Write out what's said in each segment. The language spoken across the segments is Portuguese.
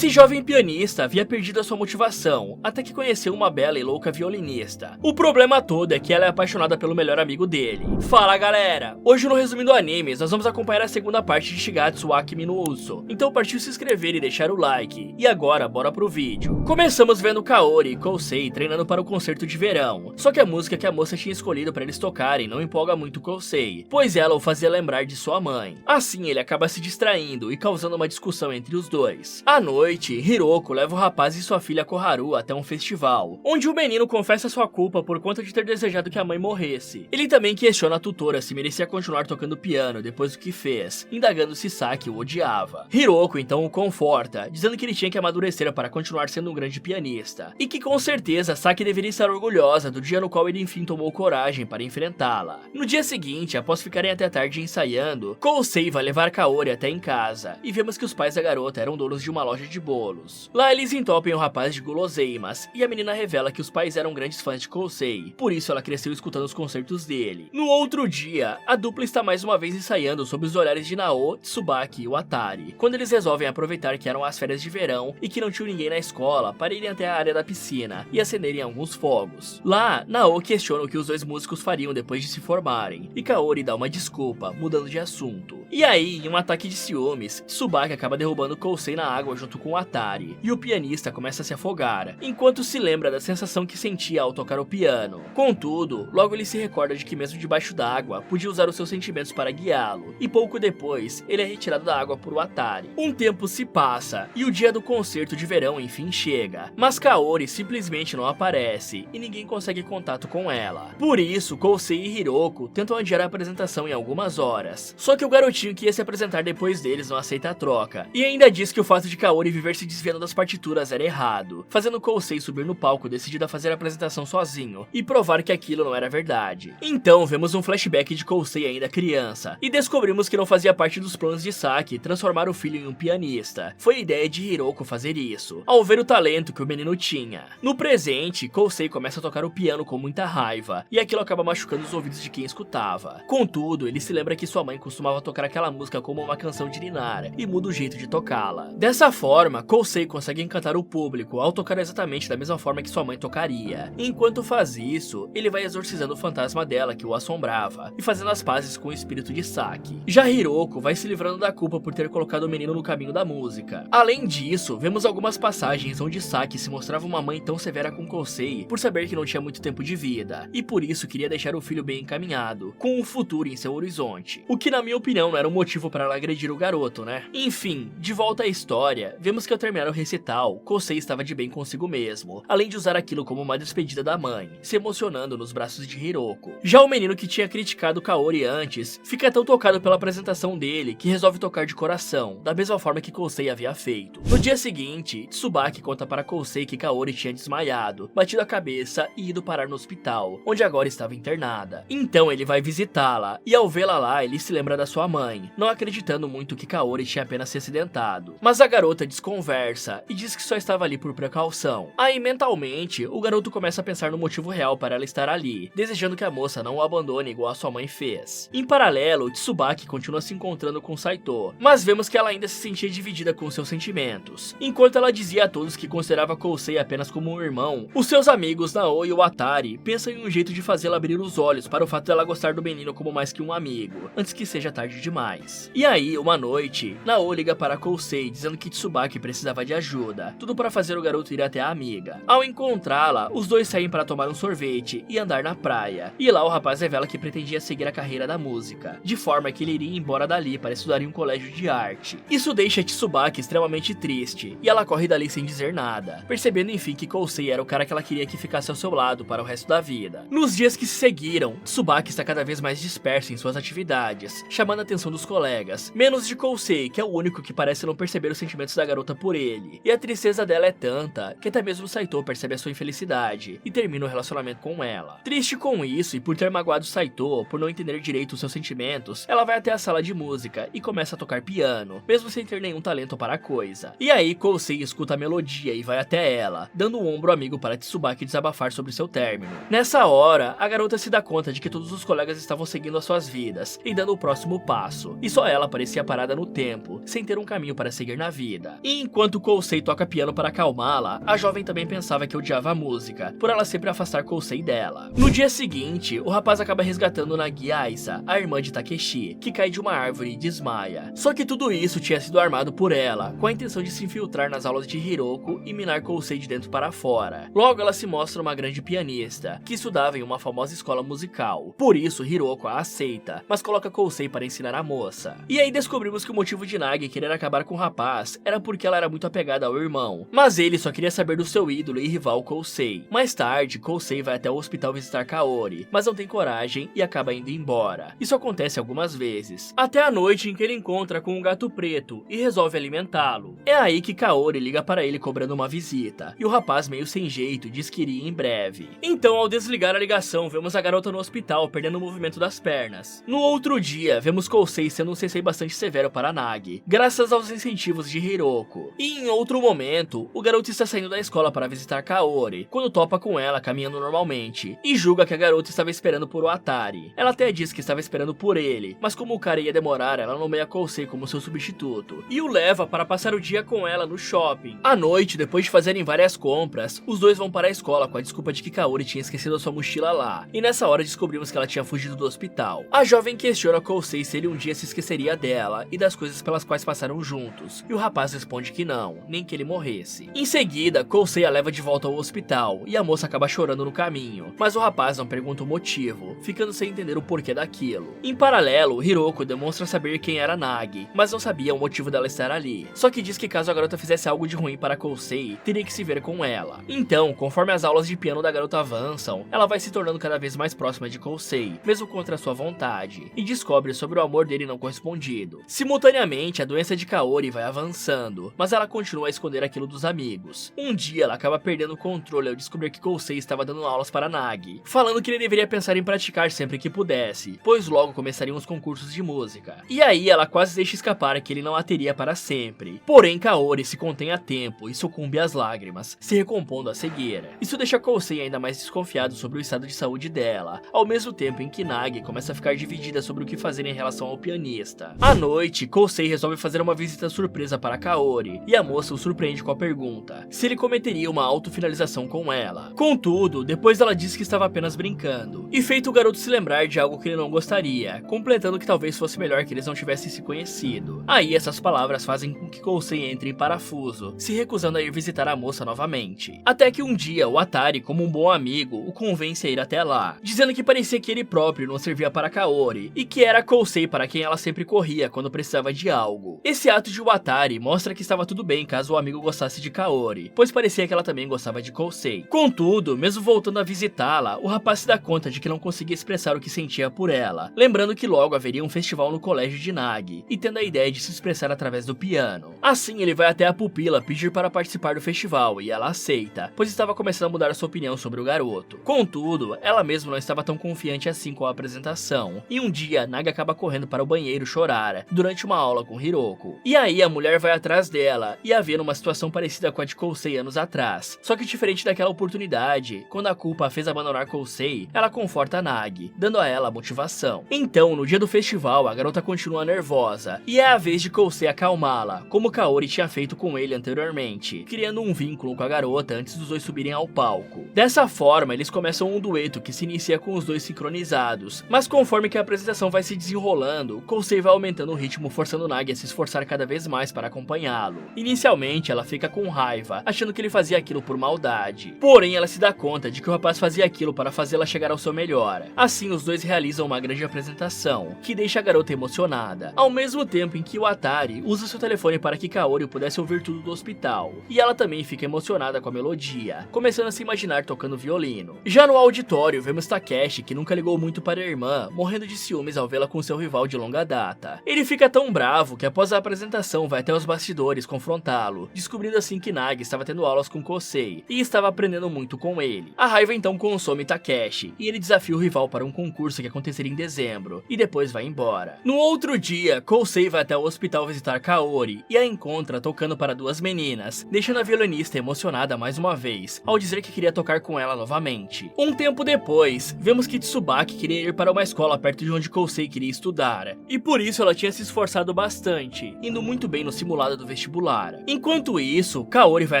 Esse jovem pianista havia perdido a sua motivação, até que conheceu uma bela e louca violinista. O problema todo é que ela é apaixonada pelo melhor amigo dele. Fala galera, hoje no Resumindo Animes nós vamos acompanhar a segunda parte de Shigatsu wa Kimi no Uso, então partiu se inscrever e deixar o like. E agora bora pro vídeo. Começamos vendo Kaori e Kousei treinando para o concerto de verão, só que a música que a moça tinha escolhido para eles tocarem não empolga muito Kousei, pois ela o fazia lembrar de sua mãe. Assim ele acaba se distraindo e causando uma discussão entre os dois. À noite, Hiroko leva o rapaz e sua filha Koharu até um festival, onde o menino confessa sua culpa por conta de ter desejado que a mãe morresse. Ele também questiona a tutora se merecia continuar tocando piano depois do que fez, indagando se Saki o odiava. Hiroko então o conforta, dizendo que ele tinha que amadurecer para continuar sendo um grande pianista, e que com certeza Saki deveria estar orgulhosa do dia no qual ele enfim tomou coragem para enfrentá-la. No dia seguinte, após ficarem até tarde ensaiando, Kousei vai levar Kaori até em casa, e vemos que os pais da garota eram donos de uma loja de bolos. Lá eles entopem o rapaz de guloseimas, e a menina revela que os pais eram grandes fãs de Kousei, por isso ela cresceu escutando os concertos dele. No outro dia, a dupla está mais uma vez ensaiando sob os olhares de Nao, Tsubaki e Watari, quando eles resolvem aproveitar que eram as férias de verão e que não tinha ninguém na escola para irem até a área da piscina e acenderem alguns fogos. Lá, Nao questiona o que os dois músicos fariam depois de se formarem, e Kaori dá uma desculpa, mudando de assunto. E aí, em um ataque de ciúmes, Tsubaki acaba derrubando Kousei na água junto com Watari, e o pianista começa a se afogar, enquanto se lembra da sensação que sentia ao tocar o piano. Contudo, logo ele se recorda de que mesmo debaixo d'água, podia usar os seus sentimentos para guiá-lo, e pouco depois, ele é retirado da água por Watari. Um tempo se passa, e o dia do concerto de verão enfim chega, mas Kaori simplesmente não aparece, e ninguém consegue contato com ela. Por isso, Kousei e Hiroko tentam adiar a apresentação em algumas horas, só que o garotinho que ia se apresentar depois deles não aceita a troca, e ainda diz que o fato de Kaori viver se desviando das partituras era errado, fazendo Kousei subir no palco decidido a fazer a apresentação sozinho, e provar que aquilo não era verdade. Então vemos um flashback de Kousei ainda criança, e descobrimos que não fazia parte dos planos de Saki transformar o filho em um pianista. Foi ideia de Hiroko fazer isso, ao ver o talento que o menino tinha. No presente, Kousei começa a tocar o piano com muita raiva, e aquilo acaba machucando os ouvidos de quem escutava. Contudo, ele se lembra que sua mãe costumava tocar aquela música como uma canção de ninar, e muda o jeito de tocá-la. Dessa forma, Kousei consegue encantar o público ao tocar exatamente da mesma forma que sua mãe tocaria. Enquanto faz isso, ele vai exorcizando o fantasma dela que o assombrava, e fazendo as pazes com o espírito de Saki. Já Hiroko vai se livrando da culpa por ter colocado o menino no caminho da música. Além disso, vemos algumas passagens onde Saki se mostrava uma mãe tão severa com Kousei por saber que não tinha muito tempo de vida, e por isso queria deixar o filho bem encaminhado, com um futuro em seu horizonte. O que na minha opinião não era um motivo para ela agredir o garoto, né? Enfim, de volta à história, vemos que ao terminar o recital, Kousei estava de bem consigo mesmo, além de usar aquilo como uma despedida da mãe, se emocionando nos braços de Hiroko. Já o menino que tinha criticado Kaori antes, fica tão tocado pela apresentação dele que resolve tocar de coração, da mesma forma que Kousei havia feito. No dia seguinte, Tsubaki conta para Kousei que Kaori tinha desmaiado, batido a cabeça e ido parar no hospital, onde agora estava internada. Então ele vai visitá-la, e ao vê-la lá, ele se lembra da sua mãe, não acreditando muito que Kaori tinha apenas se acidentado. Mas a garota desconversa e diz que só estava ali por precaução. Aí mentalmente, o garoto começa a pensar no motivo real para ela estar ali, desejando que a moça não o abandone igual a sua mãe fez. Em paralelo, Tsubaki continua se encontrando com Saito, mas vemos que ela ainda se sentia dividida com seus sentimentos. Enquanto ela dizia a todos que considerava Kousei apenas como um irmão, os seus amigos Nao e Watari pensam em um jeito de fazê-la abrir os olhos para o fato dela gostar do menino como mais que um amigo, antes que seja tarde demais. E aí, uma noite, Nao liga para Kousei dizendo que Tsubaki precisava de ajuda, tudo para fazer o garoto ir até a amiga. Ao encontrá-la, os dois saem para tomar um sorvete e andar na praia, e lá o rapaz revela que pretendia seguir a carreira da música, de forma que ele iria embora dali para estudar em um colégio de arte. Isso deixa Tsubaki extremamente triste, e ela corre dali sem dizer nada, percebendo enfim que Kousei era o cara que ela queria que ficasse ao seu lado para o resto da vida. Nos dias que se seguiram, Tsubaki está cada vez mais disperso em suas atividades, chamando a atenção dos colegas, menos de Kousei, que é o único que parece não perceber os sentimentos da garota por ele, e a tristeza dela é tanta que até mesmo Saito percebe a sua infelicidade e termina o relacionamento com ela. Triste com isso e por ter magoado Saito por não entender direito os seus sentimentos, ela vai até a sala de música e começa a tocar piano, mesmo sem ter nenhum talento para a coisa. E aí Kousei escuta a melodia e vai até ela, dando um ombro amigo para Tsubaki desabafar sobre seu término. Nessa hora, a garota se dá conta de que todos os colegas estavam seguindo as suas vidas e dando o próximo passo, e só ela parecia parada no tempo, sem ter um caminho para seguir na vida. E enquanto Kousei toca piano para acalmá-la, a jovem também pensava que odiava a música, por ela sempre afastar Kousei dela. No dia seguinte, o rapaz acaba resgatando Nagi Aisa, a irmã de Takeshi, que cai de uma árvore e desmaia. Só que tudo isso tinha sido armado por ela, com a intenção de se infiltrar nas aulas de Hiroko e minar Kousei de dentro para fora. Logo ela se mostra uma grande pianista, que estudava em uma famosa escola musical. Por isso Hiroko a aceita, mas coloca Kousei para ensinar a moça. E aí descobrimos que o motivo de Nagi querer acabar com o rapaz era porque ela era muito apegada ao irmão, mas ele só queria saber do seu ídolo e rival Kousei. Mais tarde, Kousei vai até o hospital visitar Kaori, mas não tem coragem e acaba indo embora. Isso acontece algumas vezes, até a noite em que ele encontra com um gato preto e resolve alimentá-lo. É aí que Kaori liga para ele cobrando uma visita, e o rapaz, meio sem jeito, diz que iria em breve. Então, ao desligar a ligação, vemos a garota no hospital perdendo o movimento das pernas. No outro dia, vemos Kousei sendo um sensei bastante severo para Nagi, graças aos incentivos de Hiroko. E em outro momento, o garoto está saindo da escola para visitar Kaori, quando topa com ela caminhando normalmente, e julga que a garota estava esperando por Watari. Ela até diz que estava esperando por ele, mas como o cara ia demorar, ela nomeia Kousei como seu substituto, e o leva para passar o dia com ela no shopping. À noite, depois de fazerem várias compras, os dois vão para a escola com a desculpa de que Kaori tinha esquecido a sua mochila lá, e nessa hora descobrimos que ela tinha fugido do hospital. A jovem questiona Kousei se ele um dia se esqueceria dela e das coisas pelas quais passaram juntos, e o rapaz responde que não, nem que ele morresse. Em seguida, Kousei a leva de volta ao hospital, e a moça acaba chorando no caminho, mas o rapaz não pergunta o motivo, ficando sem entender o porquê daquilo. Em paralelo, Hiroko demonstra saber quem era Nagi, mas não sabia o motivo dela estar ali, só que diz que caso a garota fizesse algo de ruim para Kousei, teria que se ver com ela. Então, conforme as aulas de piano da garota avançam, ela vai se tornando cada vez mais próxima de Kousei, mesmo contra sua vontade, e descobre sobre o amor dele não correspondido. Simultaneamente, a doença de Kaori vai avançando, mas ela continua a esconder aquilo dos amigos. Um dia, ela acaba perdendo o controle ao descobrir que Kousei estava dando aulas para Nagi, falando que ele deveria pensar em praticar sempre que pudesse, pois logo começariam os concursos de música. E aí, ela quase deixa escapar que ele não a teria para sempre. Porém, Kaori se contém a tempo e sucumbe às lágrimas, se recompondo à cegueira. Isso deixa Kousei ainda mais desconfiado sobre o estado de saúde dela, ao mesmo tempo em que Nagi começa a ficar dividida sobre o que fazer em relação ao pianista. À noite, Kousei resolve fazer uma visita surpresa para Kaori, e a moça o surpreende com a pergunta se ele cometeria uma autofinalização com ela. Contudo, depois ela diz que estava apenas brincando, e feito o garoto se lembrar de algo que ele não gostaria, completando que talvez fosse melhor que eles não tivessem se conhecido. Aí essas palavras fazem com que Kousei entre em parafuso, se recusando a ir visitar a moça novamente. Até que um dia, o Watari, como um bom amigo, o convence a ir até lá, dizendo que parecia que ele próprio não servia para Kaori, e que era Kousei para quem ela sempre corria quando precisava de algo. Esse ato de Watari mostra que estava tudo bem caso o amigo gostasse de Kaori, pois parecia que ela também gostava de Kousei. Contudo, mesmo voltando a visitá-la, o rapaz se dá conta de que não conseguia expressar o que sentia por ela, lembrando que logo haveria um festival no colégio de Nagi, e tendo a ideia de se expressar através do piano. Assim, ele vai até a pupila pedir para participar do festival, e ela aceita, pois estava começando a mudar sua opinião sobre o garoto. Contudo, ela mesma não estava tão confiante assim com a apresentação, e um dia, Nagi acaba correndo para o banheiro chorar, durante uma aula com Hiroko. E aí a mulher vai atrás dela, e a vê numa situação parecida com a de Kousei anos atrás, só que diferente daquela oportunidade, quando a culpa a fez abandonar Kousei, ela conforta Nagi, dando a ela motivação. Então, no dia do festival, a garota continua nervosa, e é a vez de Kousei acalmá-la, como Kaori tinha feito com ele anteriormente, criando um vínculo com a garota antes dos dois subirem ao palco. Dessa forma, eles começam um dueto que se inicia com os dois sincronizados, mas conforme que a apresentação vai se desenrolando, Kousei vai aumentando o ritmo, forçando Nagi a se esforçar cada vez mais para acompanhá-lo. Inicialmente, ela fica com raiva, achando que ele fazia aquilo por maldade. Porém, ela se dá conta de que o rapaz fazia aquilo para fazê-la chegar ao seu melhor. Assim, os dois realizam uma grande apresentação, que deixa a garota emocionada, ao mesmo tempo em que o Watari usa seu telefone para que Kaori pudesse ouvir tudo do hospital, e ela também fica emocionada com a melodia, começando a se imaginar tocando violino. Já no auditório, vemos Takeshi, que nunca ligou muito para a irmã, morrendo de ciúmes ao vê-la com seu rival de longa data. Ele fica tão bravo que após a apresentação vai até os bastidores confrontá-lo, descobrindo assim que Nagi estava tendo aulas com Kousei, e estava aprendendo muito com ele. A raiva então consome Takeshi, e ele desafia o rival para um concurso que aconteceria em dezembro, e depois vai embora. No outro dia, Kousei vai até o hospital visitar Kaori, e a encontra tocando para duas meninas, deixando a violinista emocionada mais uma vez, ao dizer que queria tocar com ela novamente. Um tempo depois, vemos que Tsubaki queria ir para uma escola perto de onde Kousei queria estudar, e por isso ela tinha se esforçado bastante, indo muito bem no simulado do vestibular. Enquanto isso, Kaori vai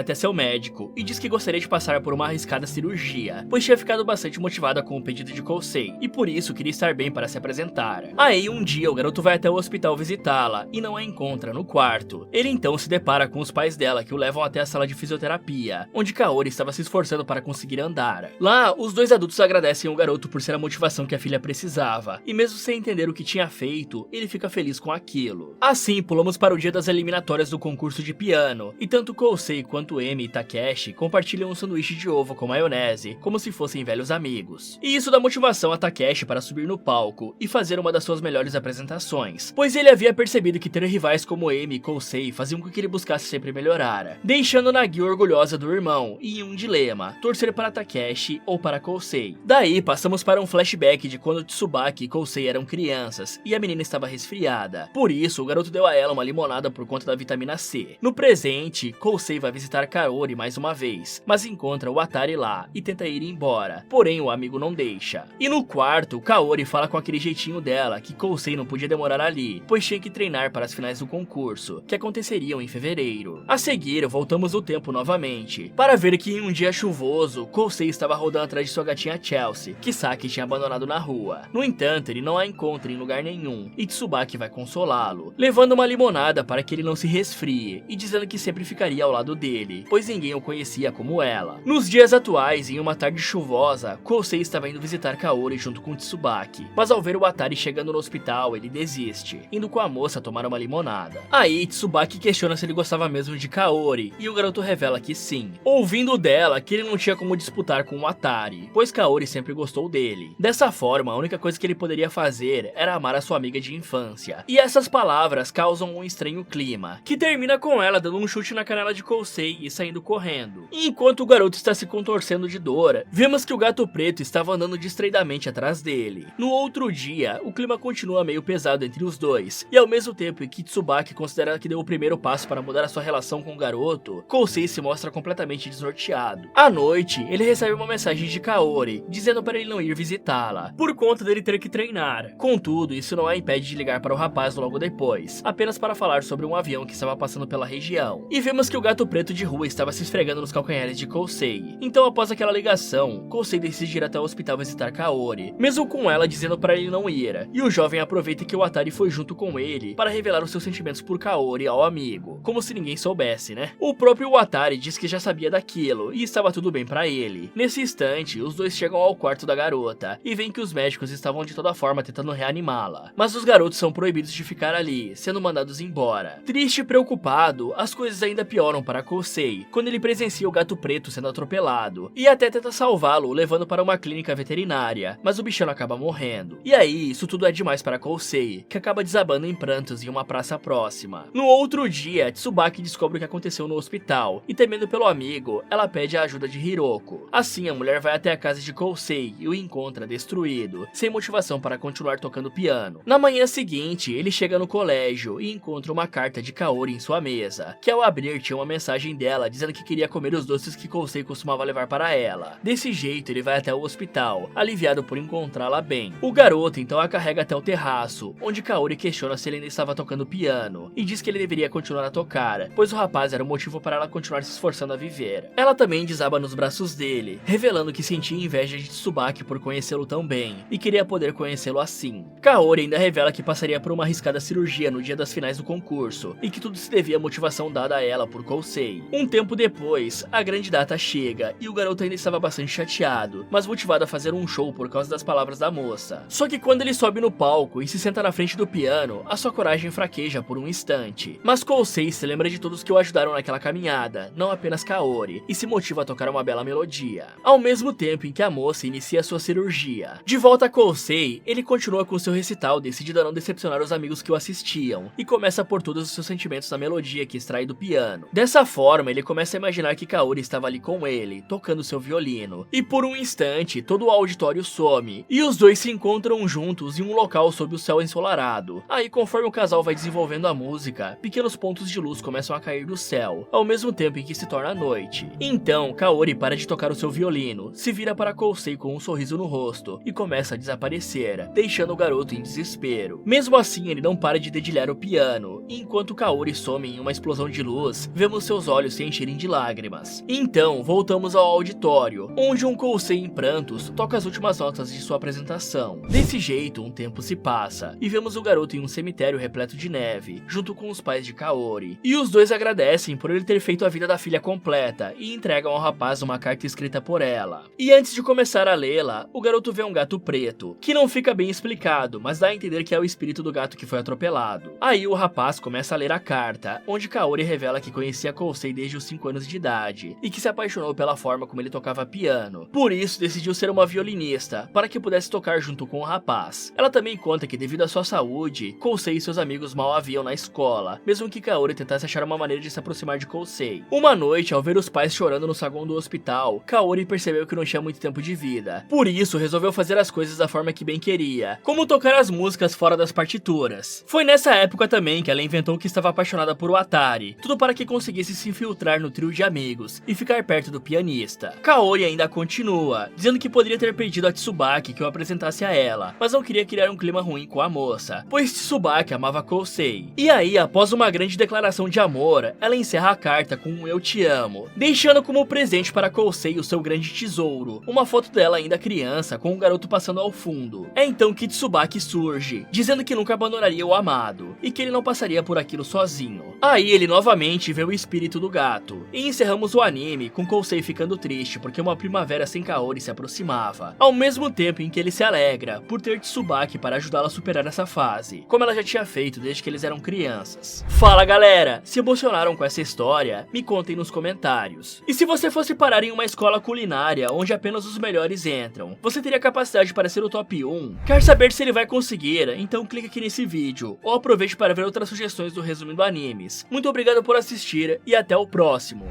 até seu médico e diz que gostaria de passar por uma arriscada cirurgia, pois tinha ficado bastante motivada com o pedido de Kousei e por isso queria estar bem para se apresentar. Aí um dia o garoto vai até o hospital visitá-la e não a encontra no quarto. Ele então se depara com os pais dela que o levam até a sala de fisioterapia, onde Kaori estava se esforçando para conseguir andar. Lá, os dois adultos agradecem o garoto por ser a motivação que a filha precisava, e mesmo sem entender o que tinha feito, ele fica feliz com aquilo. Assim, pulamos para o dia das eliminatórias do concurso de piano, e tanto Kousei quanto Emi e Takeshi compartilham um sanduíche de ovo com maionese, como se fossem velhos amigos. E isso dá motivação a Takeshi para subir no palco e fazer uma das suas melhores apresentações, pois ele havia percebido que ter rivais como Emi e Kousei faziam com que ele buscasse sempre melhorar, deixando Nagi orgulhosa do irmão e em um dilema, torcer para Takeshi ou para Kousei. Daí passamos para um flashback de quando Tsubaki e Kousei eram crianças e a menina estava resfriada. Por isso, o garoto deu a ela uma limonada por conta da vitamina C. No presente, Kousei vai visitar Kaori mais uma vez, mas encontra o Atari lá e tenta ir embora, porém o amigo não deixa. E no quarto, Kaori fala com aquele jeitinho dela que Kousei não podia demorar ali, pois tinha que treinar para as finais do concurso, que aconteceriam em fevereiro. A seguir, voltamos o tempo novamente, para ver que em um dia chuvoso, Kousei estava rodando atrás de sua gatinha Chelsea, que Saki tinha abandonado na rua. No entanto, ele não a encontra em lugar nenhum, e Tsubaki vai consolá-lo, levando uma limonada para que ele não se resfrie, e dizendo que sempre ficaria ao lado dele, pois ninguém o conhecia como ela. Nos dias atuais, em uma tarde chuvosa, Kousei estava indo visitar Kaori junto com Tsubaki, mas ao ver o Atari chegando no hospital, ele desiste, indo com a moça tomar uma limonada. Aí, Tsubaki questiona se ele gostava mesmo de Kaori, e o garoto revela que sim, ouvindo dela que ele não tinha como disputar com o Atari, pois Kaori sempre gostou dele. Dessa forma, a única coisa que ele poderia fazer era amar a sua amiga de infância. E essas palavras causam um estranho clima, que termina com ela dando um chute na canela de Kousei e saindo correndo. E enquanto o garoto está se contorcendo de dor, vemos que o gato preto estava andando distraidamente atrás dele. No outro dia, o clima continua meio pesado entre os dois, e ao mesmo tempo em que Tsubaki considera que deu o primeiro passo para mudar a sua relação com o garoto, Kousei se mostra completamente desnorteado. À noite, ele recebe uma mensagem de Kaori, dizendo para ele não ir visitá-la, por conta dele ter que treinar. Contudo, isso não a impede de ligar para o rapaz logo depois, apenas para falar sobre um avião que estava passando pela região. E vemos que o gato preto de rua estava se esfregando nos calcanhares de Kousei. Então, após aquela ligação, Kousei decide ir até o hospital visitar Kaori, mesmo com ela dizendo para ele não ir. E o jovem aproveita que o Atari foi junto com ele para revelar os seus sentimentos por Kaori ao amigo, como se ninguém soubesse, né? O próprio Atari diz que já sabia daquilo e estava tudo bem para ele. Nesse instante, os dois chegam ao quarto da garota e veem que os médicos estavam de toda forma tentando reanimá-la, mas os garotos são proibidos de ficar ali, sendo mandados embora. Triste e preocupado, as coisas ainda pioram para Kousei, quando ele presencia o gato preto sendo atropelado, e até tenta salvá-lo, levando para uma clínica veterinária, mas o bichano acaba morrendo. E aí, isso tudo é demais para Kousei, que acaba desabando em prantos em uma praça próxima. No outro dia, Tsubaki descobre o que aconteceu no hospital, e temendo pelo amigo, ela pede a ajuda de Hiroko. Assim, a mulher vai até a casa de Kousei e o encontra destruído, sem motivação para continuar tocando piano. Na manhã seguinte, ele chega no colégio e encontra uma carta de Kaori em sua mesa, que ao abrir tinha uma mensagem dela dizendo que queria comer os doces que Kousei costumava levar para ela. Desse jeito, ele vai até o hospital, aliviado por encontrá-la bem. O garoto então a carrega até o terraço, onde Kaori questiona se ele ainda estava tocando piano, e diz que ele deveria continuar a tocar, pois o rapaz era o motivo para ela continuar se esforçando a viver. Ela também desaba nos braços dele, revelando que sentia inveja de Tsubaki por conhecê-lo tão bem, e queria poder conhecê-lo assim. Kaori ainda revela que passaria por uma arriscada cirurgia no dia das finais do concurso, e que tudo se devia à motivação dada a ela por Kousei. Um tempo depois, a grande data chega, e o garoto ainda estava bastante chateado, mas motivado a fazer um show por causa das palavras da moça. Só que quando ele sobe no palco e se senta na frente do piano, a sua coragem fraqueja por um instante. Mas Kousei se lembra de todos que o ajudaram naquela caminhada, não apenas Kaori, e se motiva a tocar uma bela melodia, ao mesmo tempo em que a moça inicia sua cirurgia. De volta a Kousei, ele continua com seu recital, decidido a não decepcionar os amigos que o assistiam, e começa a pôr todos os seus sentimentos na melodia que extrai do piano. Dessa forma, ele começa a imaginar que Kaori estava ali com ele, tocando seu violino, e por um instante, todo o auditório some, e os dois se encontram juntos em um local sob o céu ensolarado. Aí, conforme o casal vai desenvolvendo a música, pequenos pontos de luz começam a cair do céu, ao mesmo tempo em que se torna noite. Então, Kaori para de tocar o seu violino, se vira para Kousei com um sorriso no rosto, e começa a desaparecer, deixando o garoto em desespero. Mesmo assim, ele não para de dedilhar o piano, enquanto Kaori some em uma explosão de luz, vemos seus olhos se encherem de lágrimas. Então, voltamos ao auditório, onde um Kousei em prantos toca as últimas notas de sua apresentação. Desse jeito, um tempo se passa, e vemos o garoto em um cemitério repleto de neve, junto com os pais de Kaori. E os dois agradecem por ele ter feito a vida da filha completa, e entregam ao rapaz uma carta escrita por ela. E antes de começar a lê-la, o garoto vê um gato preto, que não fica bem explicado, mas dá a entender que é o espírito do gato que foi atropelado. Aí o rapaz começa a ler a carta, onde Kaori revela que conhecia Kousei desde os 5 anos de idade, e que se apaixonou pela forma como ele tocava piano. Por isso decidiu ser uma violinista, para que pudesse tocar junto com o rapaz. Ela também conta que devido à sua saúde, Kousei e seus amigos mal a viam na escola, mesmo que Kaori tentasse achar uma maneira de se aproximar de Kousei. Uma noite, ao ver os pais chorando no saguão do hospital, Kaori percebeu que não tinha muito tempo de vida. Por isso, resolveu fazer as coisas da forma que bem queria, como tocar as músicas fora das partituras. Foi nessa época também que ela inventou que estava apaixonada por Watari, tudo para que conseguisse se infiltrar no trio de amigos e ficar perto do pianista. Kaori ainda continua, dizendo que poderia ter pedido a Tsubaki que o apresentasse a ela, mas não queria criar um clima ruim com a moça, pois Tsubaki amava Kousei. E aí, após uma grande declaração de amor, ela encerra a carta com um "eu te amo", deixando como presente para Kousei o seu grande tesouro, uma foto dela ainda criança com um garoto passando ao fundo. É então que Tsubaki surge, dizendo que nunca abandonaria o amado, e que ele não passaria por aquilo sozinho. Aí ele novamente vê o espírito do gato, e encerramos o anime com Kousei ficando triste porque uma primavera sem Kaori se aproximava, ao mesmo tempo em que ele se alegra por ter Tsubaki para ajudá-la a superar essa fase, como ela já tinha feito desde que eles eram crianças. Fala galera, se emocionaram com essa história? Me contem nos comentários. E se você fosse parar em uma escola culinária onde apenas os melhores entram, você teria capacidade para ser o top 1? Quer saber se ele vai conseguir? Então clique aqui nesse vídeo, ou aproveite para ver outras sugestões do Resumindo Animes. Muito obrigado por assistir e até o próximo.